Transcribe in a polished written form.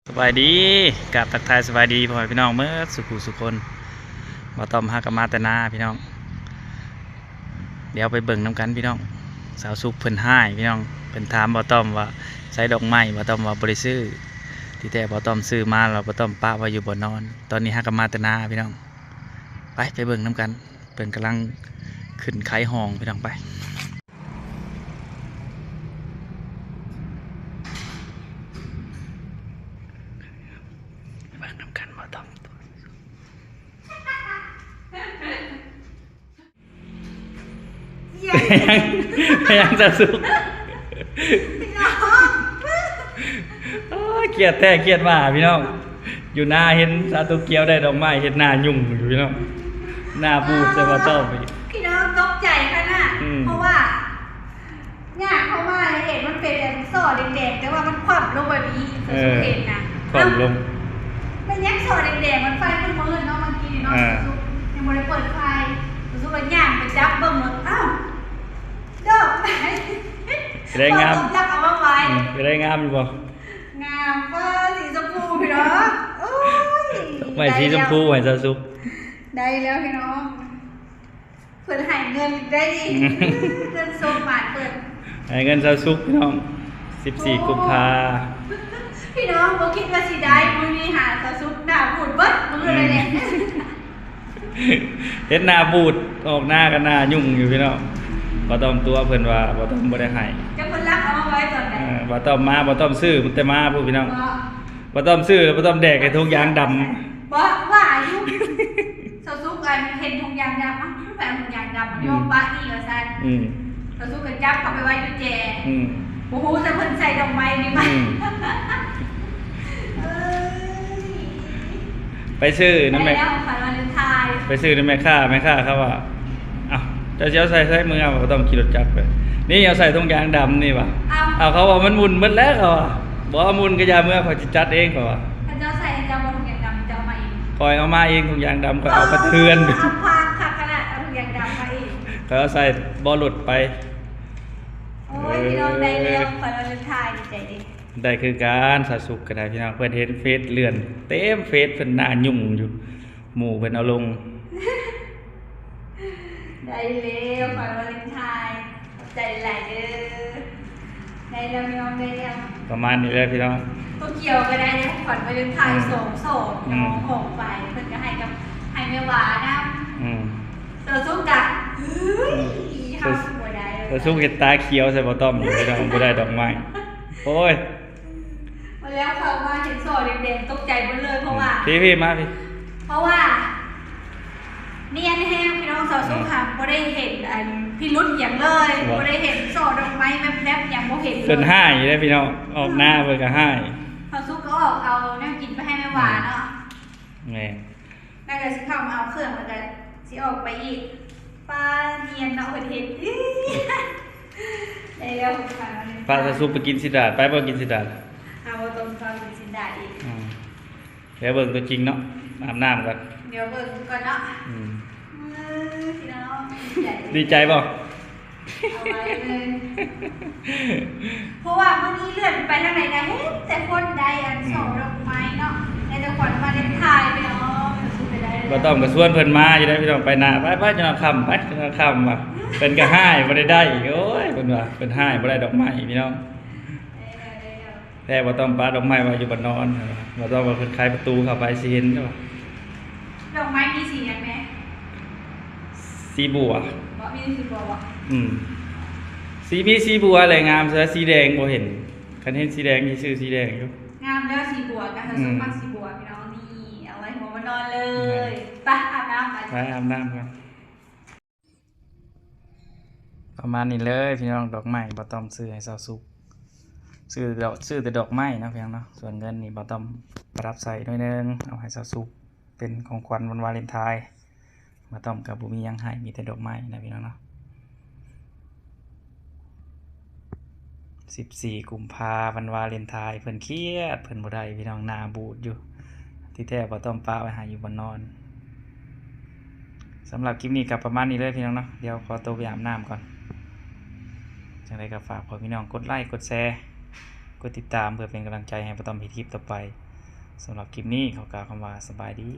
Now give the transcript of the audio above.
สบายดีกับทักทายสบายดีพ่อพี่น้องเมื่อสุขุสุคนบ่ต้อมฮักกับมาแต่นาพี่น้องเดี๋ยวไปเบิ่งน้ำกันพี่น้องสาวสุกเพิ่นให้พี่น้องเพิ่นถามบ่ต้อมว่าใส่ดอกไม้บ่ต้อมว่าบ่ได้ซื้อที่แท้บ่ต้อมซื้อมาแล้วบ่ต้อมปะไว้อยู่บ่นอนตอนนี้ฮักกับมาแต่นาพี่น้องไปเบิ่งน้ำกันเพิ่นกำลังขึ้นไขห้องพี่น้องไปเบิ่งน้ำกันบ่ต้อมยังจะสุกเกียดแต่เกียดมาพี่น้องอยู่หน้าเห็นซาตุเกียวได้ดอกไม้เห็นหน้ายุ่งอยู่พี่น้องหน้าบูดจะมาต้อมอีกพี่น้องตกใจขนาดเพราะว่าเนี่ยเพราะว่าเห็นมันเป็นสอแดงๆแต่ว่ามันคว่ำลงแบบนี้สุดเห็นนะคว่ำลงมันยักษ์สอแดงๆมันไฟมันมืดเนาะเมื่อกี้เนาะสุกยังไม่ได้เปิดไฟสุกเลยย่างไปจับเบิ่งหมดอ้าวดอกไหนได้งามจับเอามาไว้ได้งามอยู่บ่งามก็สีชมพูพี่น้องโอ้ยไม่สีชมพูไม่ซาซุกได้แล้วพี่น้องเปิดหายเงินได้ดิเงินส้มหมายเปิดหายเงินซาซุกพี่น้อง14 กุมภาพี่น้องบ่คิดว่าสิได้มื้อนี้หาซาซุกหน้าบูดเบิดมื้ออะไรเนี่ยเฮ็ดหน้าบูดออกหน้ากันหน้ายุ่งอยู่พี่น้องบ่ต้องตัวเพิ่นว่าบ่ต้องบ่ได้ให้จะเพิ่นรักเอามาไว้ตอนไหนบ่ต้องมาบ่ต้องซื้อแต่มาพูดพี่น้องบ่ต้องซื้อแล้วบ่ต้องแดกไอ้ทุกอย่างดำบ่ว่าอยู่ซาซุกอันเห็นทุกอย่างดำอ่ะแฟนทุกอย่างดำยอมปะนี่ว่าซั่นซาซุกก็จับเข้าไปไว้อยู่แจบ่ฮู้แต่เพิ่นใส่ดอกไม้นี่มั้ยไปซื้อน้ำแม่ไปซื้อน้ำแม่ค่าเขาว่าอ้าวเจ้าใส่มือเอาบ่ต้องขี่รถจักรไปนี่เอาใส่ทุกอย่างดำนี่ว่ะเอาเขาว่ามันมุนหมดแล้วเขาว่าบ่มุนก็อย่าเมื่อเขาสิจัดเองเขาว่าถ้าเจ้าใส่เจ้าบ่ทุกอย่างดำเจ้ามาเองคอยเอามาเองทุกอย่างดำก็เอากระเทือนเอาพางคักขนาดเอาทุกอย่างดำมาเองเขาใส่บ่หลุดไปโอ้ยพี่น้องได้แล้วขอเราจะถ่ายดีใจดิได้คือการสะสุกก็ได้พี่น้องเพิ่นเห็นเฟซเลื่อนเต็มเฟซเพิ่นหน้ายุ่งอยู่หมู่เพิ่นเอาลงได้แล้วขอเราจะถ่ายขอบใจหลายเด้อได้แล้วพี่น้องได้แล้วประมาณนี้เลยพี่น้องตัวเกี่ยวก็ได้นะขวัญไปเดินถ่ายส่งน้องหงไปเพิ่นก็ให้กับให้แม่หวานะเสือสู้กันเฮาบ่ได้เสือสู้เห็ดตาเขียวใส่บ่ต้อมอยู่พี่น้องบ่ได้ดอกไม้โอ้ยมาแล้วเขามาเห็นสอเด็กๆตกใจหมดเลยเพราะว่าพี่มาพี่เพราะว่าเนียนแห้งพี่น้องสาวสุขค่ะบ่ได้เห็นอันพี่รุ่นอย่างเลยบ่ได้เห็นสอดอกไม้แวบๆอย่างบ่เห็นเพิ่นให้ได้พี่น้องออกหน้าเพิ่นก็ให้สาวสุขก็ออกเอาแนวกินไปให้แม่หวานเนาะแม่น่าจะสิเข้ามาเอาเครื่องแล้วก็สิออกไปอีกป้าเนียนเนาะเพิ่นเห็นได้แล้วค่ะป้าจะซุปไปกินสิดาดไปบ่กินสิดาดเอาต้มข้าวกินสิดาดอีกเดี๋ยวเบิ่งตัวจริงเนาะอาบน้ำกันเดี๋ยวเบิ่งก่อนเนาะพี่น้องดีใจป่ะเอาไว้เลยเพราะว่าเมื่อนี้เลื่อนไปทางไหนนะเฮ้แต่คนใดอันสองดอกไม้เนาะในจังหวัดมาเล่นไทยไปเนาะบ่ต้องกระส่วนเพิ่นมาอยู่ได้พี่น้องไปหน้าไปจนค่ำไปจนค่ำว่ะเป็นก็ให้บ่ได้โอ้ยเพิ่นว่าเพิ่นให้บ่ได้ดอกไม้พี่น้องแต่บ่ต้องปาดอกไม้ไว้อยู่บ่นอนบ่ต้องว่าเพิ่นคลายประตูเข้าไปสิเห็นเนาะดอกไม้มีสีอะไรไหมสีบัวมีสีบัววะสีบัวอะไรงามเสือสีแดงบ่เห็นคันเห็นสีแดงมีชื่อสีแดงอยู่งามแล้วสีบัวกันเธอชอบมากสีบัวพี่น้องนี่เอาไว้หัวมานอนเลยไปอาบน้ำไปอาบน้ำกันประมาณนี้เลยพี่น้องดอกไม้บ่ต้องซื้อให้สาวสุกซื้อแต่ดอกไม้นะเพียงเนาะส่วนเงินนี่บ่ต้องประดับใส่หน่อยนึงเอาให้สาวสุกเป็นของขวัญวันวาเลนไทน์บ่ต้องกับบ่มีหยังให้มีแต่ดอกไม้นะพี่น้องเนาะ14 กุมภาพันธ์วันวาเลนไทน์เพิ่นเครียดเพิ่นบ่ได้พี่น้องหน้าบูดอยู่ที่แท้บ่ต้องป้าไว้หาอยู่บ่นอนสำหรับคลิปนี้ก็ประมาณนี้เลยพี่น้องเนาะเดี๋ยวขอตัวไปอาบน้ำก่อนจังไดก็ฝากพ่อพี่น้องกดไลค์กดแชร์กดติดตามเพื่อเป็นกำลังใจให้บ่ต้องมีคลิปต่อไป สำหรับคลิปนี้เขากล่าวคำว่าสบายดี